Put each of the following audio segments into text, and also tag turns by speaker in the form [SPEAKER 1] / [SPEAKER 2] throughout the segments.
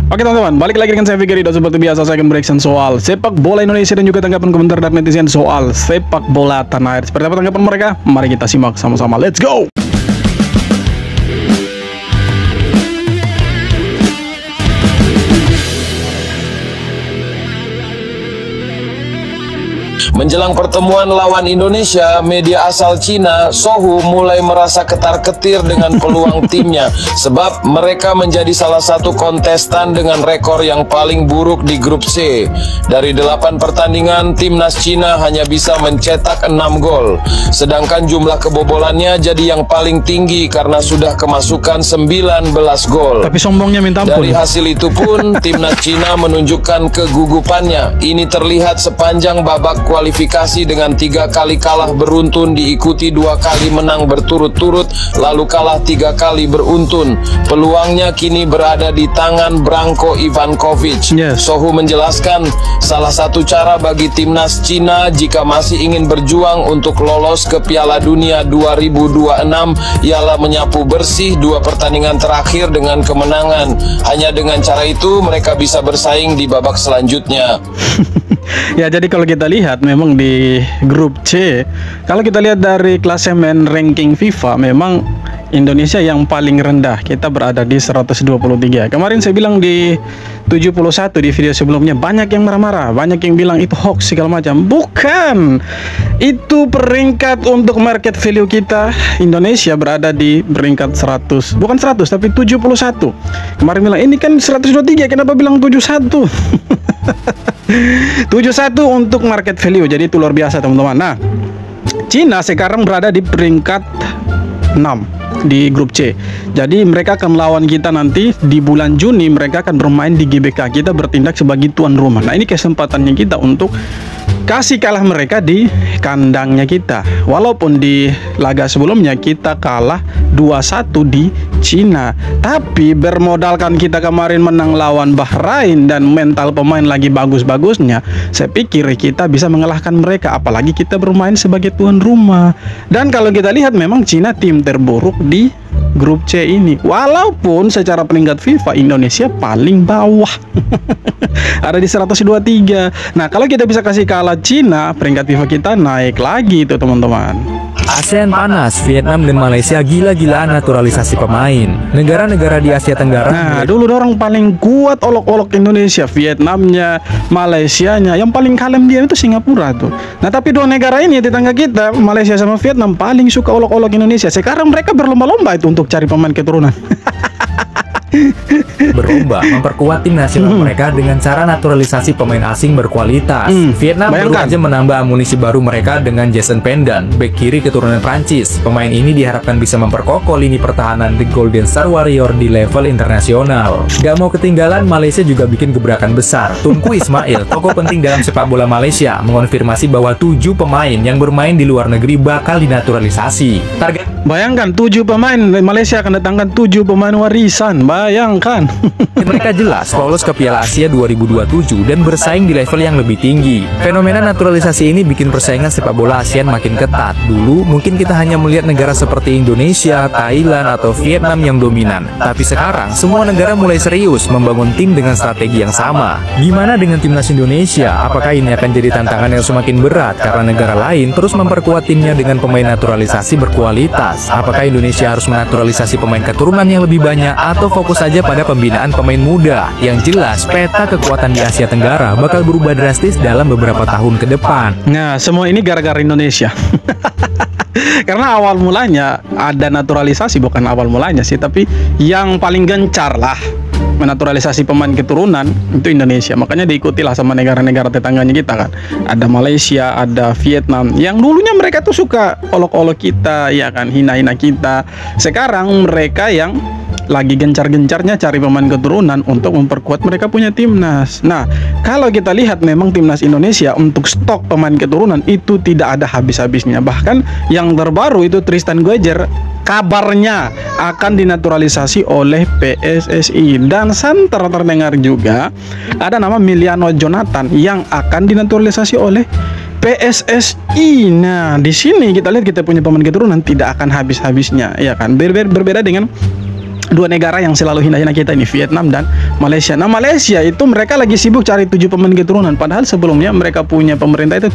[SPEAKER 1] Oke teman-teman, balik lagi dengan saya Fikri. Dan seperti biasa saya akan bereaction soal sepak bola Indonesia dan juga tanggapan komentar dari netizen soal sepak bola tanah air. Seperti apa tanggapan mereka? Mari kita simak sama-sama. Let's go!
[SPEAKER 2] Menjelang pertemuan lawan Indonesia, media asal Cina, Sohu, mulai merasa ketar-ketir dengan peluang timnya sebab mereka menjadi salah satu kontestan dengan rekor yang paling buruk di grup C. Dari 8 pertandingan, timnas Cina hanya bisa mencetak 6 gol. Sedangkan jumlah kebobolannya jadi yang paling tinggi karena sudah kemasukan 19 gol.
[SPEAKER 1] Tapi sombongnya minta ampun.
[SPEAKER 2] Dari hasil itu pun, timnas Cina menunjukkan kegugupannya. Ini terlihat sepanjang babak kualifikasi dengan 3 kali kalah beruntun diikuti 2 kali menang berturut-turut lalu kalah 3 kali beruntun. Peluangnya kini berada di tangan Branko Ivankovic. Sohu menjelaskan salah satu cara bagi timnas Cina jika masih ingin berjuang untuk lolos ke Piala Dunia 2026 ialah menyapu bersih 2 pertandingan terakhir dengan kemenangan. Hanya dengan cara itu mereka bisa bersaing di babak selanjutnya.
[SPEAKER 1] Ya, jadi kalau kita lihat memang di grup C, kalau kita lihat dari klasemen ranking FIFA, memang Indonesia yang paling rendah. Kita berada di 123. Kemarin saya bilang di 71 di video sebelumnya, banyak yang marah-marah, banyak yang bilang itu hoax segala macam. Bukan. Itu peringkat untuk market value kita. Indonesia berada di peringkat 100. Bukan 100 tapi 71. Kemarin bilang ini kan 123, kenapa bilang 71? 71 untuk market value. Jadi itu luar biasa teman-teman. Nah, Cina sekarang berada di peringkat 6 di grup C. Jadi mereka akan melawan kita nanti di bulan Juni. Mereka akan bermain di GBK. Kita bertindak sebagai tuan rumah. Nah, ini kesempatannya kita untuk kasih kalah mereka di kandangnya kita. Walaupun di laga sebelumnya kita kalah 2-1 di Cina, tapi bermodalkan kita kemarin menang lawan Bahrain dan mental pemain lagi bagus-bagusnya, saya pikir kita bisa mengalahkan mereka, apalagi kita bermain sebagai tuan rumah. Dan kalau kita lihat memang Cina tim terburuk di grup C ini. Walaupun secara peringkat FIFA Indonesia paling bawah. Ada di 123. Nah, kalau kita bisa kasih kalah Cina, peringkat FIFA kita naik lagi itu teman-teman.
[SPEAKER 3] ASEAN panas, Vietnam dan Malaysia gila-gilaan naturalisasi pemain. Negara-negara di Asia Tenggara.
[SPEAKER 1] Nah, dulu orang paling kuat olok-olok Indonesia, Vietnamnya, Malaysianya. Yang paling kalem dia itu Singapura tuh. Nah, tapi 2 negara ini tetangga kita, Malaysia sama Vietnam, paling suka olok-olok Indonesia. Sekarang mereka berlomba-lomba itu untuk cari pemain keturunan.
[SPEAKER 3] Berlomba memperkuat tim nasional mereka dengan cara naturalisasi pemain asing berkualitas. Vietnam baru aja menambah amunisi baru mereka dengan Jason Pendant, bek kiri keturunan Prancis. Pemain ini diharapkan bisa memperkokoh lini pertahanan The Golden Star Warrior di level internasional. Gak mau ketinggalan, Malaysia juga bikin gebrakan besar. Tunku Ismail, tokoh penting dalam sepak bola Malaysia, mengonfirmasi bahwa 7 pemain yang bermain di luar negeri bakal dinaturalisasi.
[SPEAKER 1] Bayangkan 7 pemain Malaysia akan datangkan 7 pemain warisan. Bayangkan.
[SPEAKER 3] Mereka jelas lolos ke Piala Asia 2027 dan bersaing di level yang lebih tinggi. Fenomena naturalisasi ini bikin persaingan sepak bola ASEAN makin ketat. Dulu mungkin kita hanya melihat negara seperti Indonesia, Thailand, atau Vietnam yang dominan. Tapi sekarang semua negara mulai serius membangun tim dengan strategi yang sama. Gimana dengan timnas Indonesia? Apakah ini akan jadi tantangan yang semakin berat karena negara lain terus memperkuat timnya dengan pemain naturalisasi berkualitas? Apakah Indonesia harus menaturalisasi pemain keturunan yang lebih banyak atau fokus saja pada pembinaan pemain muda? Yang jelas, peta kekuatan di Asia Tenggara bakal berubah drastis dalam beberapa tahun ke depan.
[SPEAKER 1] Nah, semua ini gara-gara Indonesia. Karena awal mulanya ada naturalisasi, bukan awal mulanya sih, tapi yang paling gencar lah menaturalisasi pemain keturunan itu Indonesia. Makanya diikutilah sama negara-negara tetangganya kita kan. Ada Malaysia, ada Vietnam. Yang dulunya mereka tuh suka olok-olok kita, ya kan, hina-hina kita. Sekarang mereka yang lagi gencar-gencarnya cari pemain keturunan untuk memperkuat mereka punya timnas. Nah, kalau kita lihat memang timnas Indonesia untuk stok pemain keturunan itu tidak ada habis-habisnya. Bahkan yang terbaru itu Tristan Goejer kabarnya akan dinaturalisasi oleh PSSI, dan santer terdengar juga ada nama Miliano Jonathan yang akan dinaturalisasi oleh PSSI. Nah, di sini kita lihat kita punya pemain keturunan tidak akan habis-habisnya, ya kan? Berbeda dengan dua negara yang selalu hina-hina kita ini, Vietnam dan Malaysia. Nah, Malaysia itu mereka lagi sibuk cari 7 pemain keturunan, padahal sebelumnya mereka punya pemerintah itu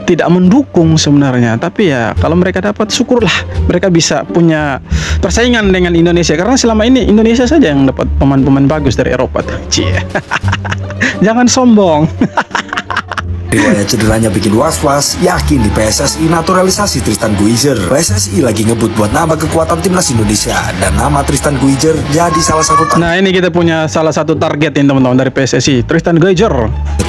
[SPEAKER 1] tidak mendukung sebenarnya. Tapi ya kalau mereka dapat, syukurlah mereka bisa punya persaingan dengan Indonesia, karena selama ini Indonesia saja yang dapat pemain-pemain bagus dari Eropa. Cie. Jangan sombong.
[SPEAKER 4] Riwayat cederanya bikin was-was, yakin di PSSI naturalisasi Tristan Guijer. PSSI lagi ngebut buat nambah kekuatan timnas Indonesia, dan nama Tristan Guijer jadi salah satu
[SPEAKER 1] Nah, ini kita punya salah satu target ini teman-teman dari PSSI, Tristan Guijer.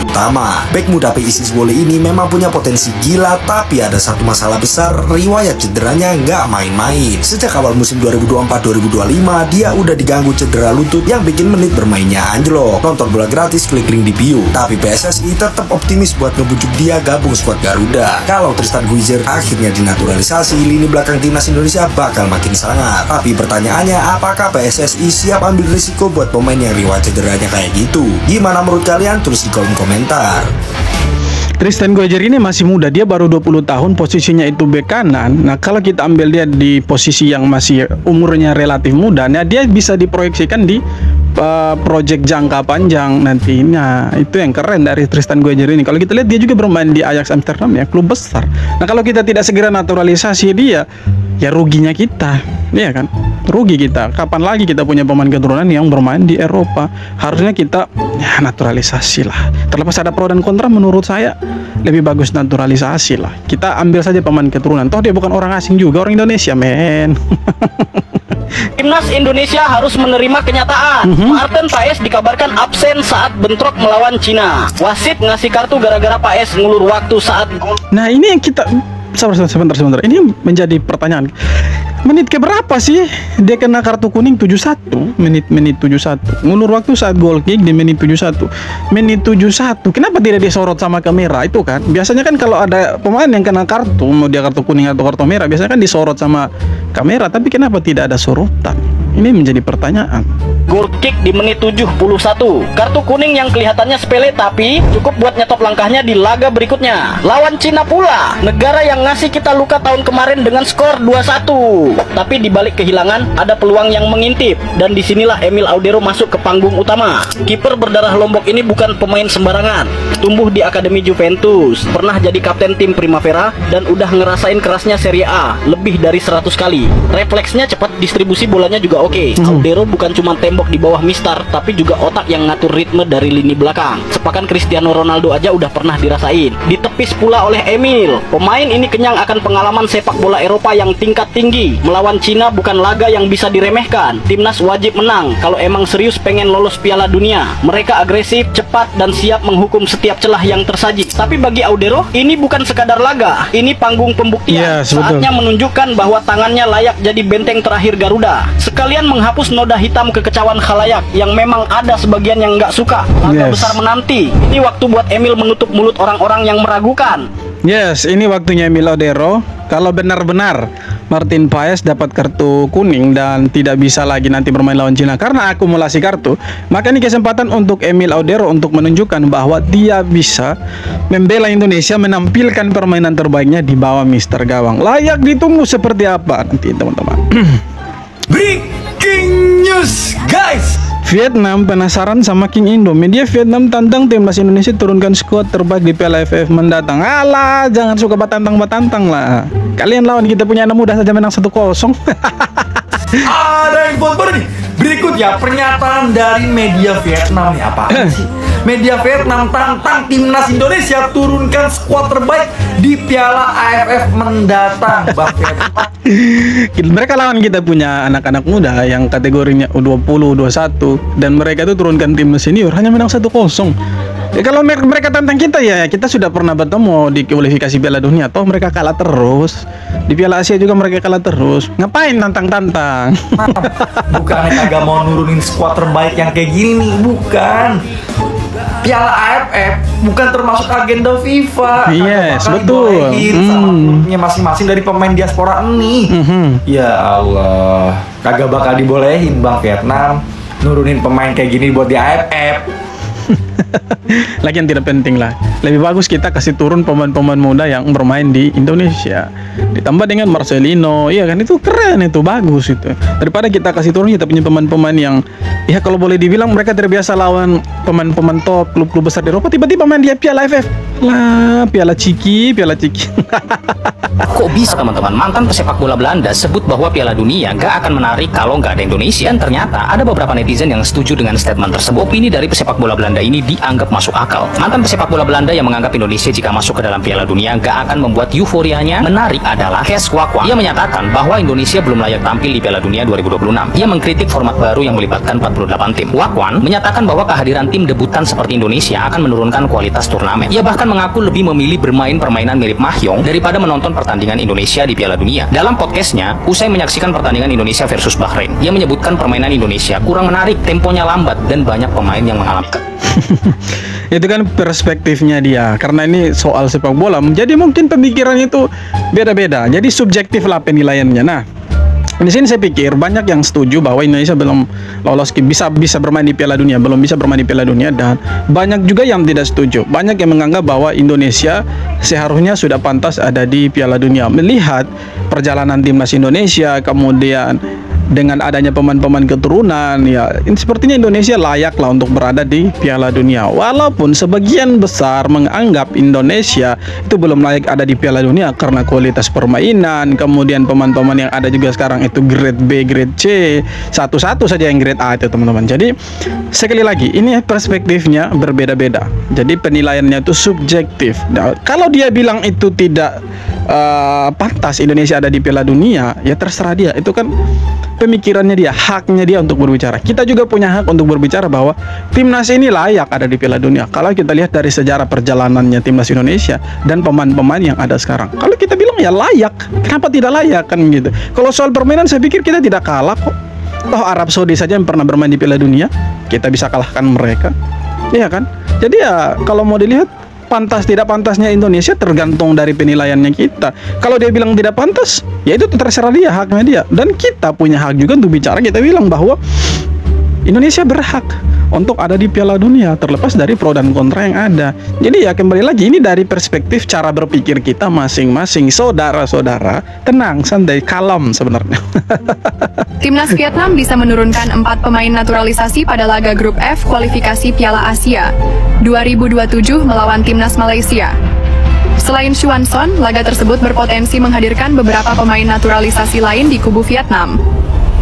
[SPEAKER 4] Utama, bek muda PISIS Bole ini memang punya potensi gila, tapi ada satu masalah besar, riwayat cederanya nggak main-main. Sejak awal musim 2024-2025, dia udah diganggu cedera lutut yang bikin menit bermainnya anjlok. Nonton bola gratis, klik link di bio. Tapi PSSI tetap optimis buat ngebujuk dia gabung skuad Garuda. Kalau Tristan Guijer akhirnya dinaturalisasi, lini belakang timnas Indonesia bakal makin sangat. Tapi pertanyaannya, apakah PSSI siap ambil risiko buat pemain yang riwayat cederanya kayak gitu? Gimana menurut kalian? Tulis di kolom komentar.
[SPEAKER 1] Tristan Guijer ini masih muda, dia baru 20 tahun, posisinya itu bek kanan. Nah, kalau kita ambil dia di posisi yang masih umurnya relatif muda, nah dia bisa diproyeksikan di project jangka panjang nantinya. Itu yang keren dari Tristan Guijer ini. Kalau kita lihat, dia juga bermain di Ajax Amsterdam ya, klub besar. Nah, kalau kita tidak segera naturalisasi dia, ya ruginya kita, iya kan? Rugi kita. Kapan lagi kita punya pemain keturunan yang bermain di Eropa? Harusnya kita ya naturalisasi lah. Terlepas ada pro dan kontra, menurut saya lebih bagus naturalisasi lah. Kita ambil saja pemain keturunan. Toh dia bukan orang asing juga, orang Indonesia, men.
[SPEAKER 5] Timnas Indonesia harus menerima kenyataan. Martin Paes dikabarkan absen saat bentrok melawan Cina. Wasit ngasih kartu gara-gara Paes ngulur waktu saat gol.
[SPEAKER 1] Nah, ini yang kita sebentar. Ini menjadi pertanyaan. Menit keberapa sih dia kena kartu kuning? 71 menit 71. Ngulur waktu saat goal kick di menit 71. Menit 71. Kenapa tidak disorot sama kamera? Itu kan biasanya kan kalau ada pemain yang kena kartu, mau dia kartu kuning atau kartu merah, biasanya kan disorot sama kamera, tapi kenapa tidak ada sorotan? Ini menjadi pertanyaan.
[SPEAKER 5] Goal kick di menit 71. Kartu kuning yang kelihatannya sepele tapi cukup buat nyetop langkahnya di laga berikutnya. Lawan Cina pula, negara yang ngasih kita luka tahun kemarin dengan skor 2-1. Tapi dibalik kehilangan ada peluang yang mengintip, dan disinilah Emil Audero masuk ke panggung utama. Kiper berdarah Lombok ini bukan pemain sembarangan. Tumbuh di Akademi Juventus, pernah jadi kapten tim Primavera, dan udah ngerasain kerasnya Serie A lebih dari 100 kali. Refleksnya cepat, distribusi bolanya juga oke. Audero bukan cuma tembok di bawah mistar, tapi juga otak yang ngatur ritme dari lini belakang. Sepakan Cristiano Ronaldo aja udah pernah dirasain. Ditepis pula oleh Emil. Pemain ini kenyang akan pengalaman sepak bola Eropa yang tingkat tinggi. Melawan Cina bukan laga yang bisa diremehkan. Timnas wajib menang kalau emang serius pengen lolos Piala Dunia. Mereka agresif, cepat, dan siap menghukum setiap celah yang tersaji. Tapi bagi Audero, ini bukan sekadar laga. Ini panggung pembuktian.
[SPEAKER 1] Yes,
[SPEAKER 5] saatnya menunjukkan bahwa tangannya layak jadi benteng terakhir Garuda. Sekalian menghapus noda hitam kekecauan khalayak yang memang ada sebagian yang nggak suka. Laga besar menanti. Ini waktu buat Emil menutup mulut orang-orang yang meragukan.
[SPEAKER 1] Yes, ini waktunya Emil Audero. Kalau benar-benar Martin Paes dapat kartu kuning dan tidak bisa lagi nanti bermain lawan Cina karena akumulasi kartu, maka ini kesempatan untuk Emil Audero untuk menunjukkan bahwa dia bisa membela Indonesia, menampilkan permainan terbaiknya di bawah Mister Gawang. Layak ditunggu seperti apa nanti, teman-teman.
[SPEAKER 6] Breaking news, guys.
[SPEAKER 1] Vietnam penasaran sama King Indo. Media Vietnam tantang timnas Indonesia turunkan skuad terbaik di Piala AFF mendatang. Alah, jangan suka batantang lah. Kalian lawan kita punya anak muda saja menang 1-0.
[SPEAKER 6] Ada info baru nih. Berikut ya pernyataan dari media Vietnam. Ya apaan sih? Media Vietnam tantang timnas Indonesia turunkan skuad terbaik di Piala AFF mendatang. Bang Vietnam.
[SPEAKER 1] Mereka lawan kita punya anak-anak muda yang kategorinya U20, U21, dan mereka itu turunkan tim senior hanya menang 1-0. Ya, kalau mereka tantang kita, ya kita sudah pernah bertemu di kualifikasi Piala Dunia. Toh mereka kalah terus. Di Piala Asia juga mereka kalah terus. Ngapain tantang-tantang?
[SPEAKER 6] Bukannya kagak mau nurunin skuad terbaik yang kayak gini nih, bukan. Piala AFF bukan termasuk agenda FIFA.
[SPEAKER 1] Yes, betul.
[SPEAKER 6] Sama klubnya masing-masing dari pemain diaspora ini. Ya Allah, kagak bakal dibolehin Bang Vietnam nurunin pemain kayak gini buat di AFF.
[SPEAKER 1] Lagian tidak penting lah. Lebih bagus kita kasih turun pemain-pemain muda yang bermain di Indonesia. Ditambah dengan Marcelino, iya kan, itu keren, itu bagus itu. Daripada kita kasih turun kita punya pemain-pemain yang ya kalau boleh dibilang mereka terbiasa lawan pemain-pemain top klub-klub besar di Eropa, tiba-tiba main dia Piala AFF. Lah, Piala Ciki.
[SPEAKER 7] Kok bisa teman-teman, mantan pesepak bola Belanda sebut bahwa Piala Dunia gak akan menarik kalau nggak ada Indonesia? Dan ternyata ada beberapa netizen yang setuju dengan statement tersebut. Opini dari pesepak bola Belanda ini dianggap masuk akal. Mantan pesepak bola Belanda yang menganggap Indonesia jika masuk ke dalam Piala Dunia gak akan membuat euforianya menarik adalah Kees Wakwang. Ia menyatakan bahwa Indonesia belum layak tampil di Piala Dunia 2026. Ia mengkritik format baru yang melibatkan 48 tim. Wakwang menyatakan bahwa kehadiran tim debutan seperti Indonesia akan menurunkan kualitas turnamen. Ia bahkan mengaku lebih memilih bermain permainan mirip Mahyong daripada menonton pertandingan Indonesia di Piala Dunia. Dalam podcastnya, usai menyaksikan pertandingan Indonesia versus Bahrain, ia menyebutkan permainan Indonesia kurang menarik, temponya lambat, dan banyak pemain yang mengalami.
[SPEAKER 1] Itu kan perspektifnya dia, karena ini soal sepak bola, jadi mungkin pemikirannya itu beda-beda, jadi subjektif lah penilaiannya. Nah, di sini saya pikir banyak yang setuju bahwa Indonesia belum lolos bisa bermain di Piala Dunia, belum bisa bermain di Piala Dunia, dan banyak juga yang tidak setuju. Banyak yang menganggap bahwa Indonesia seharusnya sudah pantas ada di Piala Dunia. Melihat perjalanan timnas Indonesia, kemudian dengan adanya pemain-pemain keturunan, ya sepertinya Indonesia layak lah untuk berada di Piala Dunia. Walaupun sebagian besar menganggap Indonesia itu belum layak ada di Piala Dunia karena kualitas permainan, kemudian pemain-pemain yang ada juga sekarang itu grade B, grade C, satu-satu saja yang grade A itu teman-teman. Jadi sekali lagi ini perspektifnya berbeda-beda. Jadi penilaiannya itu subjektif. Nah, kalau dia bilang itu tidak pantas Indonesia ada di Piala Dunia, ya terserah dia. Itu kan pemikirannya dia, haknya dia untuk berbicara. Kita juga punya hak untuk berbicara bahwa timnas ini layak ada di Piala Dunia. Kalau kita lihat dari sejarah perjalanannya timnas Indonesia dan pemain-pemain yang ada sekarang, kalau kita bilang ya layak, kenapa tidak layak kan gitu. Kalau soal permainan saya pikir kita tidak kalah kok. Toh Arab Saudi saja yang pernah bermain di Piala Dunia, kita bisa kalahkan mereka, iya kan? Jadi ya kalau mau dilihat pantas tidak pantasnya Indonesia tergantung dari penilaiannya kita. Kalau dia bilang tidak pantas, ya itu terserah dia, haknya dia. Dan kita punya hak juga untuk bicara. Kita bilang bahwa Indonesia berhak untuk ada di Piala Dunia, terlepas dari pro dan kontra yang ada. Jadi ya kembali lagi, ini dari perspektif cara berpikir kita masing-masing. Saudara-saudara, tenang, santai, kalem sebenarnya.
[SPEAKER 8] Timnas Vietnam bisa menurunkan 4 pemain naturalisasi pada laga grup F kualifikasi Piala Asia 2027 melawan Timnas Malaysia. Selain Xuan Son, laga tersebut berpotensi menghadirkan beberapa pemain naturalisasi lain di kubu Vietnam.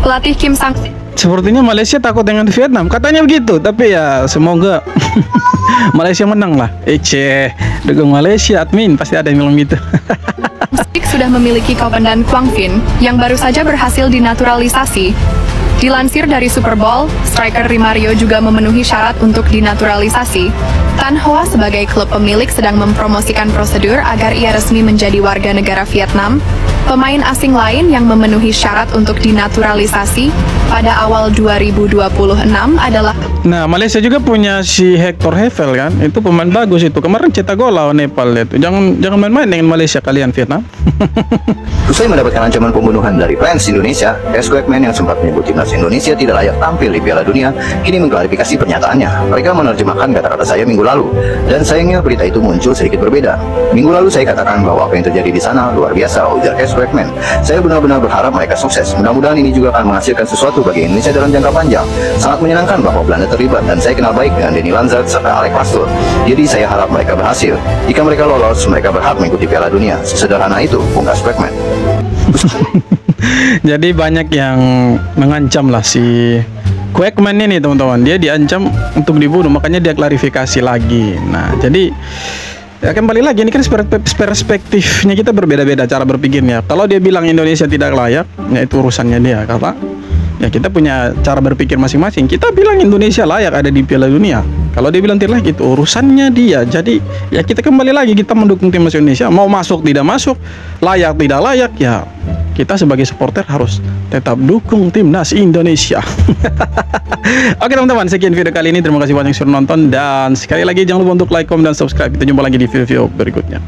[SPEAKER 8] Pelatih Kim Sang
[SPEAKER 1] Sepertinya Malaysia takut dengan Vietnam, katanya begitu. Tapi ya semoga Malaysia menang lah. Dukung Malaysia, admin pasti ada yang bilang gitu.
[SPEAKER 8] sudah memiliki komandan Quang Vinh yang baru saja berhasil dinaturalisasi. Dilansir dari Super Bowl, striker Rimario juga memenuhi syarat untuk dinaturalisasi. Tan Hoa sebagai klub pemilik sedang mempromosikan prosedur agar ia resmi menjadi warga negara Vietnam. Pemain asing lain yang memenuhi syarat untuk dinaturalisasi pada awal 2026 adalah...
[SPEAKER 1] Nah, Malaysia juga punya si Hector Hevel kan, itu pemain bagus itu. Kemarin cetak gol lawan Nepal itu. Jangan main-main dengan Malaysia kalian Vietnam.
[SPEAKER 9] Usai mendapatkan ancaman pembunuhan dari fans Indonesia, Kees Wakwang yang sempat menyebut timnas Indonesia tidak layak tampil di Piala Dunia, kini mengklarifikasi pernyataannya. Mereka menerjemahkan kata-kata saya minggu lalu, dan sayangnya berita itu muncul sedikit berbeda. Minggu lalu saya katakan bahwa apa yang terjadi di sana luar biasa, ujar Kees Wakwang. Saya benar-benar berharap mereka sukses. Mudah-mudahan ini juga akan menghasilkan sesuatu bagi Indonesia dalam jangka panjang. Sangat menyenangkan bahwa Belanda terlibat, dan saya kenal baik dengan Denny Lanzard serta Alec Pastur. Jadi saya harap mereka berhasil. Jika mereka lolos, mereka berhak mengikuti Piala Dunia. Sesederhana itu, pungkas Wakwang.
[SPEAKER 1] Jadi banyak yang mengancam lah si Wakwang ini teman-teman. Dia diancam untuk dibunuh, makanya dia klarifikasi lagi. Nah, jadi ya kembali lagi, ini kan perspektifnya kita berbeda-beda cara berpikirnya. Kalau dia bilang Indonesia tidak layak, ya itu urusannya dia. Kata ya kita punya cara berpikir masing-masing. Kita bilang Indonesia layak ada di Piala Dunia. Kalau dia bilang tidak layak, itu urusannya dia. Jadi ya kita kembali lagi, kita mendukung timnas Indonesia. Mau masuk tidak masuk, layak tidak layak, ya kita sebagai supporter harus tetap dukung timnas Indonesia. Oke teman-teman, sekian video kali ini. Terima kasih banyak sudah nonton, dan sekali lagi jangan lupa untuk like, comment, dan subscribe. Kita jumpa lagi di video-video berikutnya.